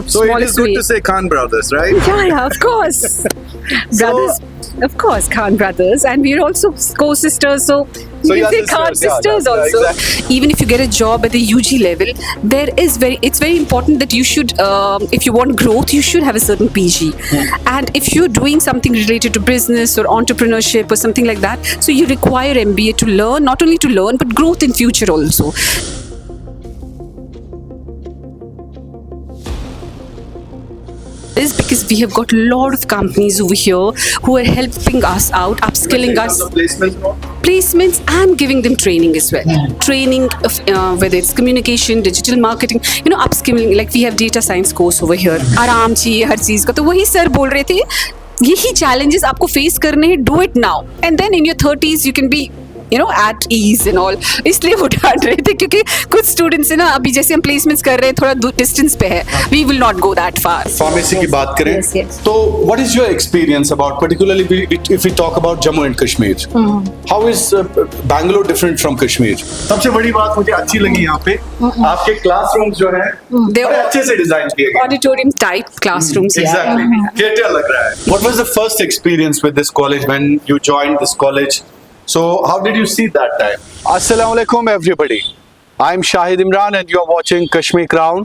So it is smallest good way. to say Khan Brothers, right? Yeah, of course. Brothers, of course, Khan brothers, and we're also co-sisters, so So you you are can say Khan sisters, yeah, sisters yeah, also. exactly. Even if you get a job at the UG level, it's very important that you should, if you want growth, you should have a certain PG. And if you're doing something related to business or entrepreneurship or something like that, so you require MBA to learn, not only to learn, but growth in future also. Is because we have got a lot of companies over here who are helping us out, upskilling us, placements, and giving them training as well. Training of whether it's communication, digital marketing, upskilling. Like we have data science course over here. आराम चाहिए हर चीज का, तो वही sir बोल रहे थे यही challenges आपको face करने हैं. Do it now, and then in your 30s you can be at ease and all. इसलिए वो डांट रहे थे क्योंकि कुछ स्टूडेंट्स है ना, अभी जैसे हम प्लेसमेंट्स कर रहे हैं थोड़ा डिस्टेंस पे है. We will not go that far. Pharmacy की बात करें Yes, yes. तो what is your experience about, particularly if we talk about Jammu and Kashmir? How is Bangalore different from Kashmir? सबसे बड़ी बात मुझे अच्छी लगी यहाँ पे आपके क्लासरूम्स जो हैं They बड़े are अच्छे से डिजाइन किए गए. auditorium type classrooms. Yeah. Exactly. Theater लग रहा है. What was the first experience with this college when you joined this college? So how did you see that time? Assalamu alaikum everybody. I'm Shahid Imran and you are watching Kashmir Crown.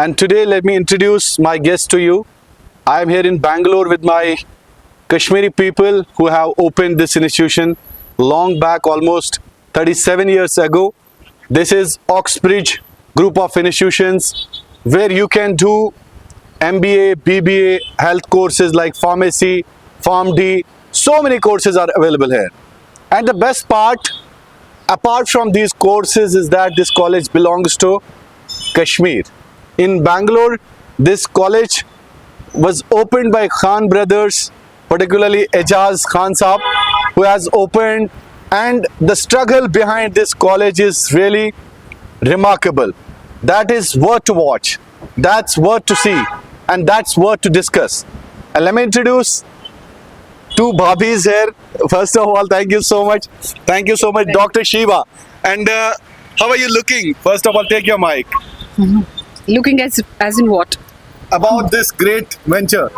And today let me introduce my guest to you. I am here in Bangalore with my Kashmiri people who have opened this institution long back, almost 37 years ago. This is Oxbridge group of institutions where you can do MBA, BBA, health courses like pharmacy, PharmD. So many courses are available here. And the best part, apart from these courses, is that this college belongs to Kashmir. In Bangalore, this college was opened by Khan brothers, particularly Ejaz Khan Saab, who has opened, and the struggle behind this college is really remarkable. That is worth to watch, that's worth to see, and that's worth to discuss. And let me introduce two Bhabis here. First of all, thank you so much. Thank you so much, Dr. Shiva. And how are you looking? First of all, take your mic. Looking as in what? About this great venture.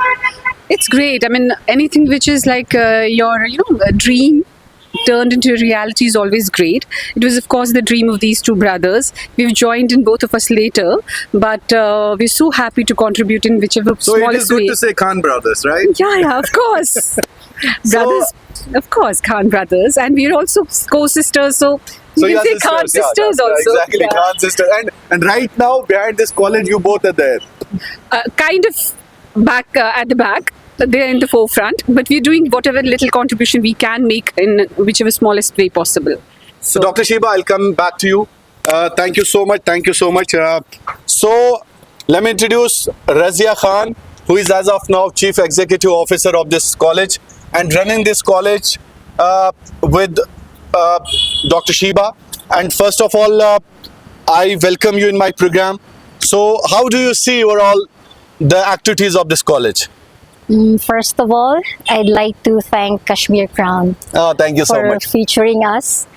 It's great. I mean, anything which is like your, a dream turned into reality is always great. It was, of course, the dream of these two brothers. We've joined in both of us later, but we're so happy to contribute in whichever So it is smallest good way. to say Khan Brothers, right? Yeah, of course. Brothers, of course, Khan brothers, and we're also co-sisters, so you you are can say Khan sisters, sisters yeah, also. Exactly, Yeah. Khan sisters. And right now, behind this college, you both are there. Kind of back at the back. They're in the forefront, but we're doing whatever little contribution we can make in whichever smallest way possible. So, Dr. Shiba, I'll come back to you. Thank you so much. Thank you so much. So, let me introduce Razia Khan, who is as of now Chief Executive Officer of this college and running this college with Dr. Shiba. And first of all, I welcome you in my program. So, how do you see overall the activities of this college? First of all, I'd like to thank Kashmir Crown Thank you so for much. featuring us.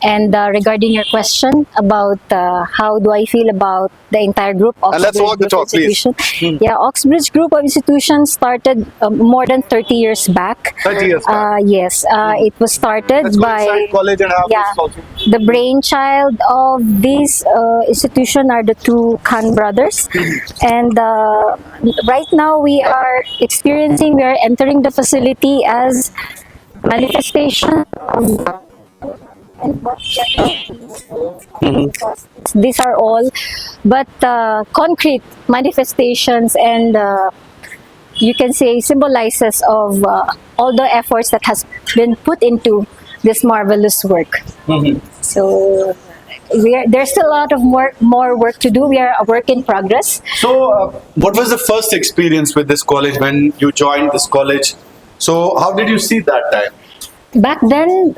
And regarding your question about how do I feel about the entire group, And let's walk the Group talk, please. Institution. Yeah, Oxbridge Group of Institutions started more than 30 years back. 30 years back. Yes, it was started Let's go by inside college and have yeah, this also. the brainchild of this institution are the two Khan brothers. And right now we are entering the facility as manifestation of these are all but concrete manifestations, and you can say symbolizes of all the efforts that has been put into this marvelous work. So there's still a lot of more work to do. We are a work in progress. So, what was the first experience with this college when you joined this college? So, how did you see that time? Back then,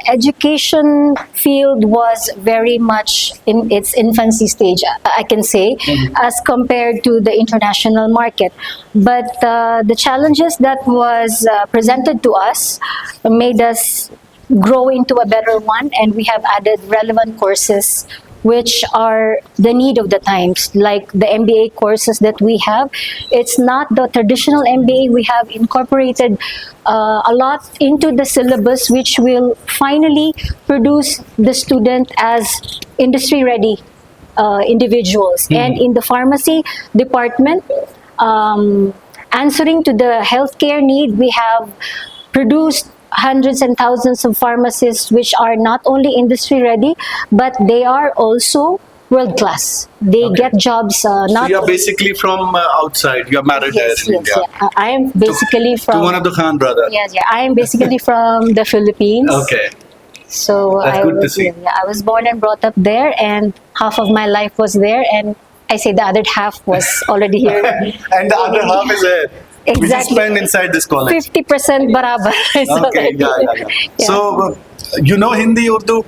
education field was very much in its infancy stage, I can say, as compared to the international market. But the challenges that was presented to us made us grow into a better one, and we have added relevant courses which are the need of the times, like the MBA courses that we have. It's not the traditional MBA. We have incorporated a lot into the syllabus, which will finally produce the student as industry-ready individuals. And in the pharmacy department, answering to the healthcare need, we have produced hundreds and thousands of pharmacists which are not only industry ready, but they are also world class. They get jobs So not you're basically from outside. You're married yes, here in yes, India. yeah. I am basically To from one of the Khan brothers. yes, yeah. I am basically from the Philippines. Okay. So That's I good to was, see. yeah, I was born and brought up there, and half of my life was there, and I say the other half was already here. And the other half is here. Which is Exactly. spent inside this college. 50% barabar. So Okay, yeah. Yeah. So, you know Hindi, Urdu?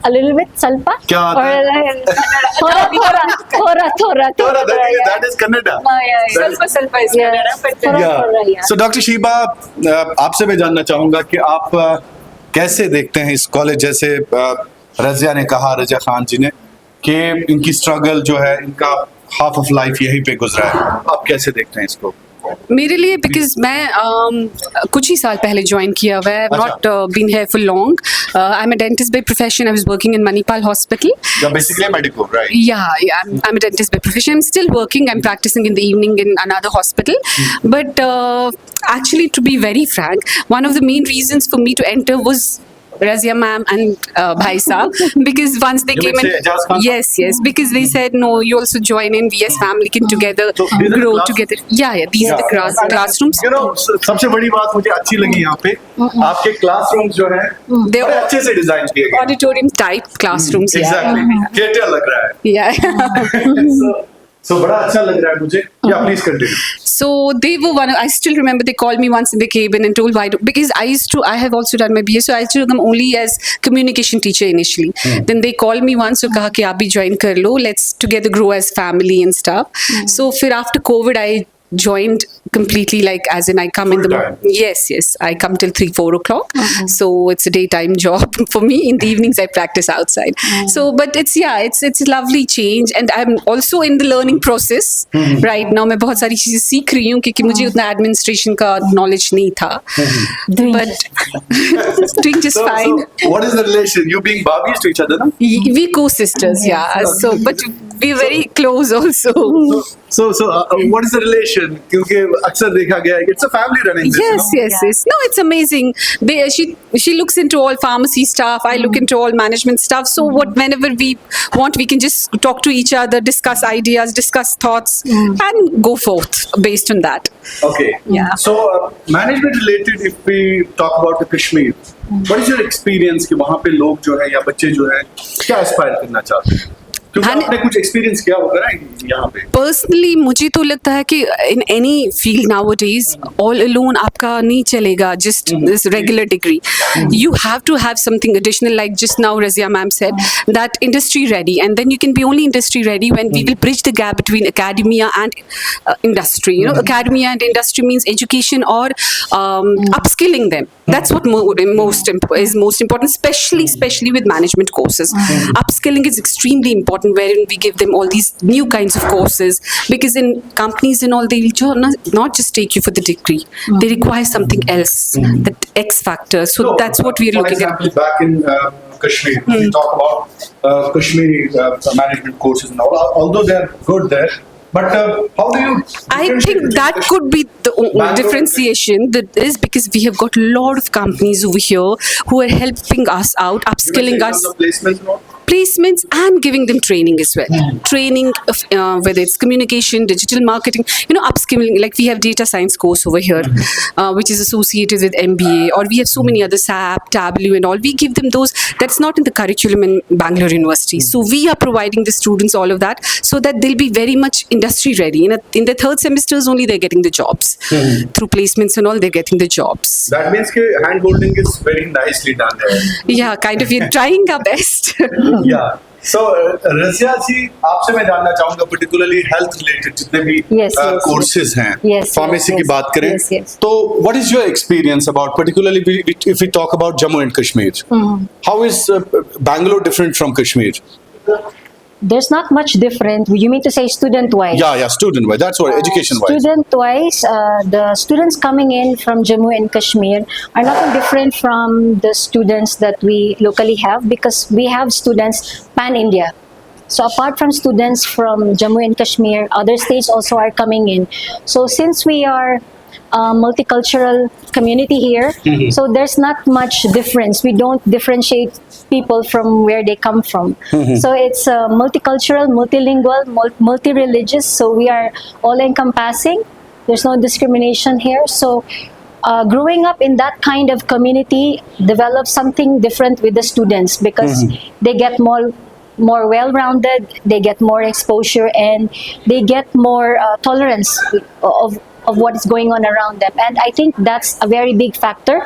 a little bit salpa. क्या आता है? Thora. Tora, that is Kannada. That is- Salpa is Yeah. Kannada, but Thora, yeah. So, Dr. Shiba, आपसे मैं जानना चाहूँगा कि आप कैसे देखते हैं इस कॉलेज, जैसे रज़िया ने कहा, रज़िया खान जी ने, कि इनकी स्ट्रगल जो है, इनका हाफ ऑफ लाइफ यहीं पे गुजरा है. आप कैसे देखते हैं इसको? मेरे लिए बिकॉज मैं कुछ ही साल पहले ज्वाइन किया हुआ है, अच्छा. Not been here for long. I am a dentist by profession. I was working in Manipal hospital. You're basically a medical, right? Yeah, I'm a dentist by profession. I'm still working. I'm practicing in the evening in another hospital. But actually, to be very frank, one of the main reasons for me to enter was Razia ma'am and Bhai Saab, because once they You came mean in, say Ijaz Khan? yes, because they said no, you also join in. VS family can together So these are the grow class- together. Yeah, these are the classrooms. You know, सबसे बड़ी बात मुझे अच्छी लगी यहाँ पे, आपके classrooms जो हैं, They बड़े are अच्छे से डिजाइन किए गए. auditorium type classrooms. Exactly. Theatre लग रहा है. Yeah. So बड़ा अच्छा लग रहा है मुझे. Yeah, please continue. So they were one. I still remember they called me once in the cabin and told why because I have also done my BA, so I used to come only as communication teacher initially. Then they called me once, so कहा कि आप भी join कर लो. Let's together grow as family and stuff. So फिर after COVID I joined completely, like as in I come in the Full time. yes I come till 3-4 o'clock. So it's a daytime job for me. In the evenings I practice outside. So but it's a lovely change, and I'm also in the learning process right now. मैं बहुत सारी चीजें सीख रही हूँ क्योंकि मुझे उतना एडमिनिस्ट्रेशन का नॉलेज नहीं था. But doing just fine. So what is the relation? You being Barbies to each other, no? We co-sisters, yeah. So but we're very close also. So what is the relation? क्योंकि अक्सर देखा गया है, it's a family running this, Yes, you know? yes. No, it's amazing. She looks into all pharmacy stuff. I look into all management stuff. So whenever we want, we can just talk to each other, discuss ideas, discuss thoughts, and go forth based on that. Okay. Yeah. So management related, if we talk about the Kashmir, what is your experience कि वहाँ पे लोग जो है या बच्चे जो है क्या aspire करना चाहते हैं? क्योंकि हाँ, आपने कुछ एक्सपीरियंस किया होगा ना यहाँ पे. पर्सनली मुझे तो लगता है कि in any field nowadays all alone आपका नहीं चलेगा just this regular degree. You have to have something additional, like just now Razia ma'am said that industry ready, and then you can be only industry ready when we will bridge the gap between academia and industry. You know, academia and industry means education or upskilling them. That's what is most important, especially with management courses. Upskilling is extremely important, wherein we give them all these new kinds of courses, because in companies and all, they will not just take you for the degree. They require something else, that X factor. So that's what we are looking at. For example, back in Kashmir, we talk about Kashmiri management courses and all, although they are good there. But how do you? I think that could be the Bangalore- differentiation. That is because we have got a lot of companies over here who are helping us out, upskilling us. Placements and all? Placements and giving them training as well. Training, whether it's communication, digital marketing, upskilling. Like we have data science course over here, which is associated with MBA, or we have so many other SAP, Tableau, and all. We give them those. That's not in the curriculum in Bangalore University. So we are providing the students all of that, so that they'll be very much industry ready. In the third semesters only, they're getting the jobs through placements and all. They're getting the jobs. That means कि hand holding is very nicely done there. Yeah, kind of. We're trying our best. Yeah. So Raziya ji, आपसे मैं जानना चाहूँगा particularly health related जितने भी Yes, yes, courses हैं, Yes, pharmacy yes, की बात करें, yes, yes. तो what is your experience about, particularly if we talk about Jammu and Kashmir? How is Bangalore different from Kashmir? there's not much different. You mean to say student-wise? Yeah, student-wise. That's what, education-wise. Student-wise, the students coming in from Jammu and Kashmir are nothing different from the students that we locally have, because we have students pan-India. So apart from students from Jammu and Kashmir, other states also are coming in. So since we are a multicultural community here, so there's not much difference. We don't differentiate people from where they come from. So it's multicultural, multilingual, multi-religious. So we are all encompassing. There's no discrimination here. So growing up in that kind of community develops something different with the students, because they get more well-rounded, they get more exposure, and they get more tolerance of what is going on around them. And I think that's a very big factor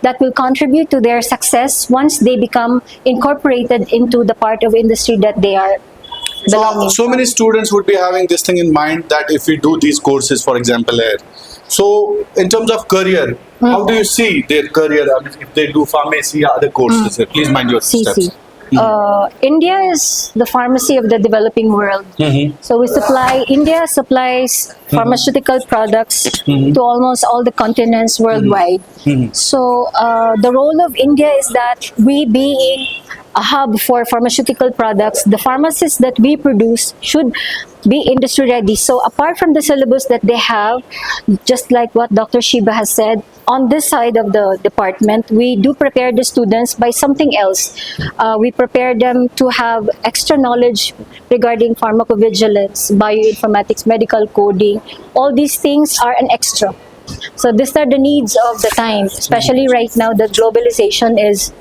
that will contribute to their success once they become incorporated into the part of industry that they are belonging. So many students would be having this thing in mind, that if we do these courses, for example, here. So in terms of career, how do you see their career? I mean, if they do pharmacy or other courses, please mind your steps. India is the pharmacy of the developing world. So India supplies pharmaceutical products to almost all the continents worldwide. So the role of India is that we being a hub for pharmaceutical products, the pharmacists that we produce should be industry ready. So apart from the syllabus that they have, just like what Dr. Shiba has said, on this side of the department, we do prepare the students by something else. We prepare them to have extra knowledge regarding pharmacovigilance, bioinformatics, medical coding. All these things are an extra. So these are the needs of the time, especially right now that globalization is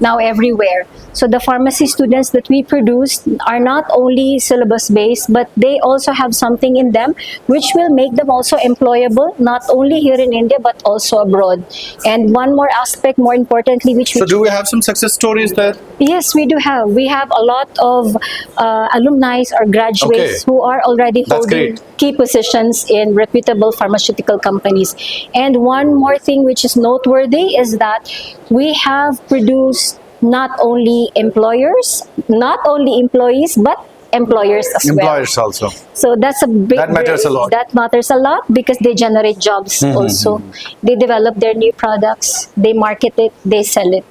now everywhere. So the pharmacy students that we produce are not only syllabus based, but they also have something in them which will make them also employable, not only here in India but also abroad. And one more aspect, more importantly, So do we have some success stories there? Yes, we do have. We have a lot of alumni or graduates who are already holding key positions in reputable pharmaceutical companies. And one more thing which is noteworthy is that we have produced not only employers, not only employees, but employers as well. Employers also. So that's a big. That matters a lot. That matters a lot because they generate jobs also. They develop their new products, they market it, they sell it,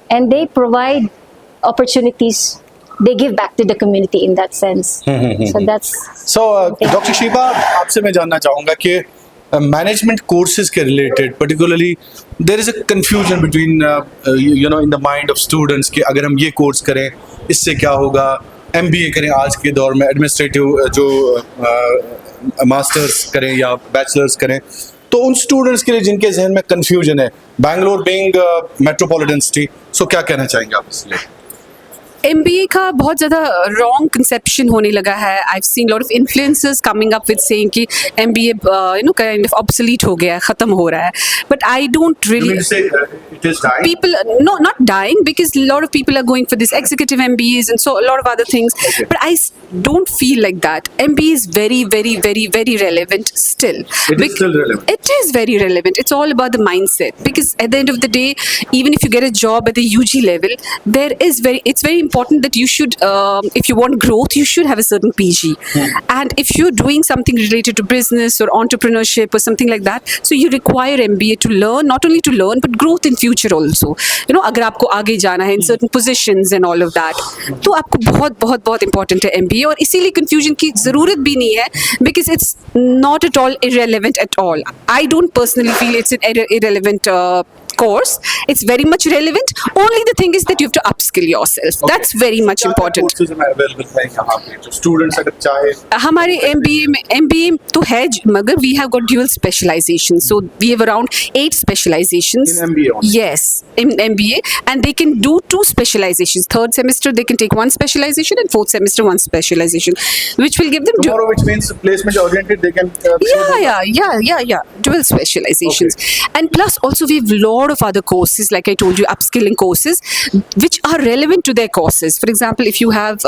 and they provide opportunities. They give back to the community in that sense. So that's. So, Dr. Shiba, आपसे मैं जानना चाहूँगा कि management courses के related, particularly there is a confusion between in the mind of students कि अगर हम ये course करें इससे क्या होगा, MBA करें आज के दौर में, administrative जो masters करें या bachelors करें, तो उन students के लिए जिनके जहन में confusion है, Bangalore being metropolitan city, so क्या कहना चाहेंगे आप इसलिए? MBA का बहुत ज़्यादा wrong conception होने लगा है. I've seen lot of influencers coming up with saying कि MBA kind of obsolete हो गया है, ख़त्म हो रहा है. But I don't really. You mean to say it is dying? People, no, not dying, because a lot of people are going for this executive MBAs and so a lot of other things. But I don't feel like that. MBA is very, very, very, very relevant still. It is still relevant. It is very relevant. It's all about the mindset, because at the end of the day, even if you get a job at the UG level, it's very important that you should, if you want growth, you should have a certain PG. And if you're doing something related to business or entrepreneurship or something like that, so you require MBA to learn, not only to learn, but growth in future also. अगर आपको आगे जाना है in certain positions and all of that, तो आपको बहुत बहुत बहुत important है MBA. और इसीलिए confusion की ज़रूरत भी नहीं है, because it's not at all irrelevant at all. I don't personally feel it's an irrelevant course. It's very much relevant. Only the thing is that you have to upskill yourself. That's very much important. Students अगर चाहे हमारे MBA तो है, मगर we have got dual specialization. So we have around 8 specializations. In MBA only? Yes, in MBA, and they can do 2 specializations. 3rd semester they can take 1 specialization, and 4th semester 1 specialization, which will give them tomorrow, which means placement oriented. They can dual specializations. And plus also we have lot lot of other courses, like I told you, upskilling courses, which are relevant to their courses. For example, if you have,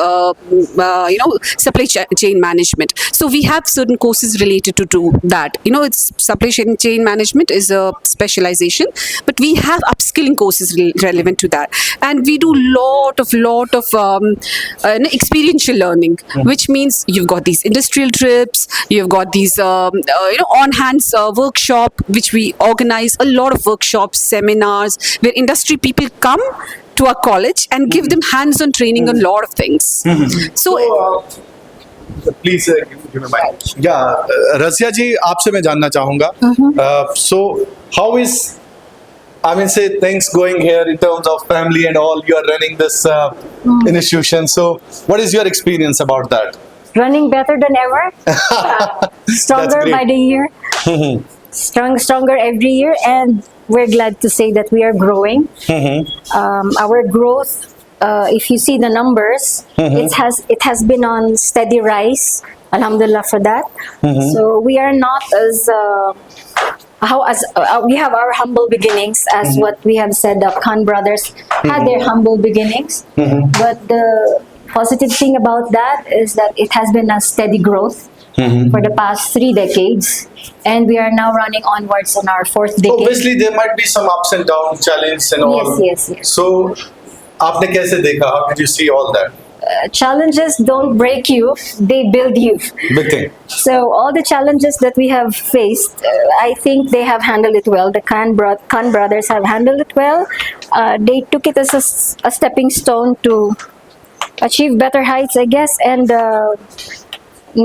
supply chain management. So we have certain courses related to that. It's supply chain management is a specialization, but we have upskilling courses relevant to that. And we do lot of experiential learning, which means you've got these industrial trips, you've got these, on-hands workshop, which we organize a lot of workshops, seminars, where industry people come to our college and give them hands-on training on a lot of things. So, please give me mic या रसिया जी आपसे मैं जानना चाहूंगा so how is I mean, say things going here in terms of family and all. You are running this institution. So, what is your experience about that? Running better than ever. Stronger great. by the year. Stronger every year, and we're glad to say that we are growing. Our growth, if you see the numbers, it has been on steady rise. Alhamdulillah for that. So we are not as we have our humble beginnings, as what we have said. The Khan brothers had their humble beginnings, but the positive thing about that is that it has been a steady growth for the past 3 decades, and we are now running onwards on our 4th decade. Obviously, there might be some ups and downs, challenges and all. Yes. So, आपने कैसे देखा? How did you see all that? Challenges don't break you; they build you. Big thing. So all the challenges that we have faced, I think they have handled it well. The Khan brothers have handled it well. They took it as a stepping stone to achieve better heights, I guess. And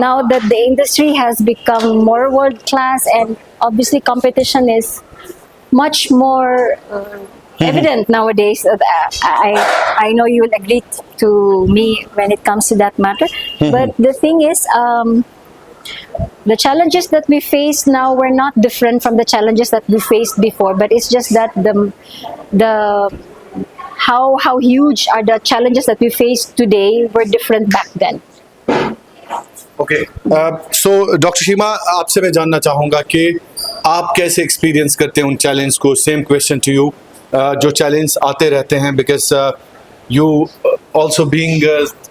now that the industry has become more world class, and obviously competition is much more evident nowadays. I know you will agree to me when it comes to that matter. But the thing is, the challenges that we face now were not different from the challenges that we faced before. But it's just that how huge are the challenges that we face today were different back then. Okay. So, Dr. Shima, आपसे मैं जानना चाहूँगा कि आप कैसे experience करते हैं उन चैलेंज को. Same question to you. जो चैलेंज आते रहते हैं, because you also being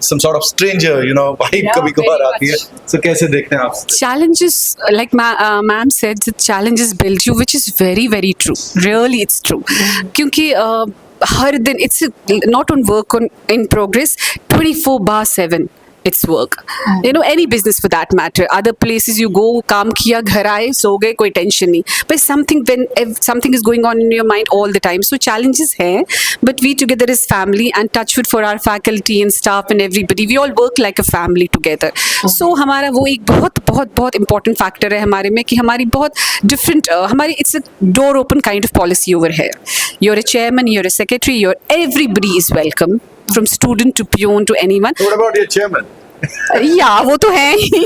some sort of stranger, vibe कभी कभार आती है. So, कैसे देखते हैं आप? challenges, like ma'am said, the challenges build you, which is very, very true. Really, it's true. क्योंकि हर दिन it's not on work in progress, 24/7. It's work. Any business for that matter. Other places you go, काम किया, घर आए, सो गए, कोई tension नहीं. But something is going on in your mind all the time. So challenges हैं, but we together as family, and touch wood for our faculty and staff and everybody. We all work like a family together. So हमारा वो एक बहुत important factor है हमारे में, कि हमारी बहुत different, it's a door open kind of policy over here. You're a chairman, you're a secretary, everybody is welcome. From student to peon to anyone. What about your chairman? Yeah, वो तो है ही.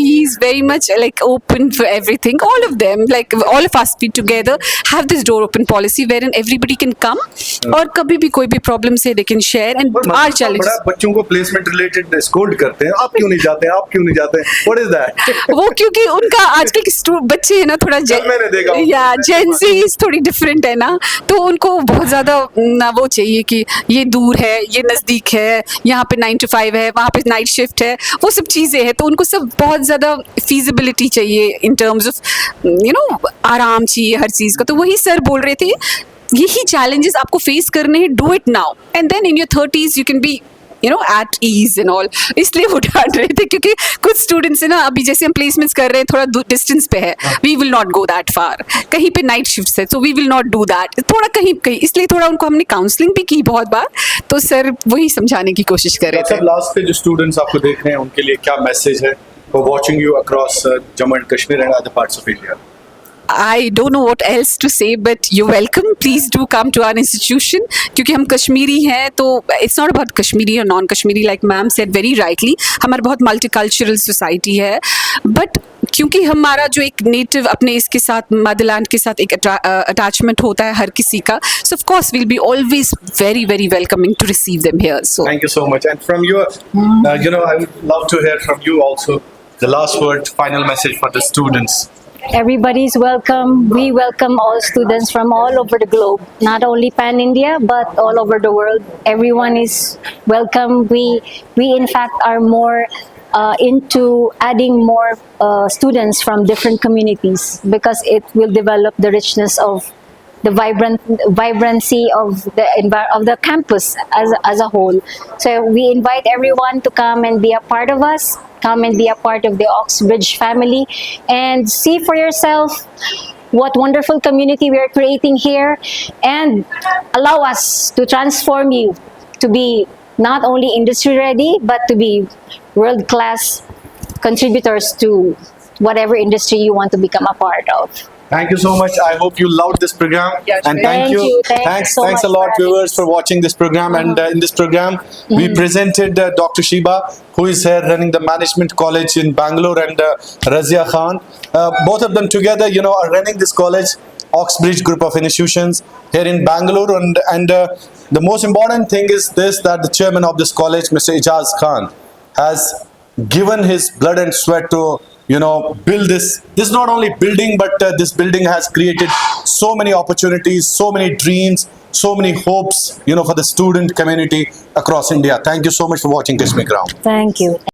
He is very much like open for everything. All of them, like all of us, we together have this door open policy wherein everybody can come. और कभी भी कोई भी problem से they can share, and our challenge. बड़ा बच्चों को placement related scold करते हैं. आप क्यों नहीं जाते? What is that? वो क्योंकि उनका आजकल के बच्चे है ना, थोड़ा मैंने देखा. Gen Z थोड़ी different है ना, तो उनको बहुत ज़्यादा वो चाहिए कि ये दूर है, ये नज़दीक है, यहाँ पे 9 to 5 है, वहाँ पे नाइट शिफ्ट है, वो सब चीज़ें हैं. तो उनको सब बहुत ज़्यादा feasibility चाहिए in terms of आराम चाहिए हर चीज़ का. तो वही सर बोल रहे थे, यही challenges आपको face करने हैं, do it now, and then in your 30s you can be at ease and all. इसलिए वो डांट रहे थे, क्योंकि कुछ स्टूडेंट्स है ना, अभी जैसे हम प्लेसमेंट्स कर रहे हैं, थोड़ा डिस्टेंस पे है, we will not go that far. कहीं पे नाइट शिफ्ट है, so we will not do that. थोड़ा कहीं, इसलिए थोड़ा उनको हमने काउंसलिंग भी की बहुत बार. तो सर वही समझाने की कोशिश कर रहे थे. लास्ट पे जो स्टूडेंट्स आपको देख रहे हैं, उनके लिए क्या मैसेज है for watching you across Jammu and Kashmir and other parts of India? I don't know what else to say, but you're welcome. Please do come to our institution. क्योंकि हम कश्मीरी हैं, तो it's not about Kashmiri or non-Kashmiri, like ma'am said very rightly. हमारा बहुत multicultural society है, but क्योंकि हमारा जो एक नेटिव अपने इसके साथ, मदरलैंड के साथ एक अटैचमेंट होता है हर किसी का, so of course we'll be always very, very welcoming to receive them here. So thank you so much. And from your, I would love to hear from you also the last word, final message for the students. Everybody's welcome. We welcome all students from all over the globe, not only Pan India, but all over the world. Everyone is welcome. We in fact are more into adding more students from different communities because it will develop the richness of the vibrancy of the campus as a whole. So we invite everyone to come and be a part of us, come and be a part of the Oxbridge family, and see for yourself what wonderful community we are creating here, and allow us to transform you to be not only industry ready, but to be world class contributors to whatever industry you want to become a part of. Thank you so much. I hope you loved this program. Yes, And thank you. Thank you Thanks, so thanks a much lot, for having viewers, us. for watching this program. And in this program, we presented Dr. Shiba, who is here running the Management College in Bangalore, and Razia Khan. Both of them together, are running this college, Oxbridge Group of Institutions here in Bangalore. And the most important thing is this, that the chairman of this college, Mr. Ijaz Khan, has given his blood and sweat to build this. This is not only building, but this building has created so many opportunities, so many dreams, so many hopes, for the student community across India. Thank you so much for watching Kashmir Ground. Thank you.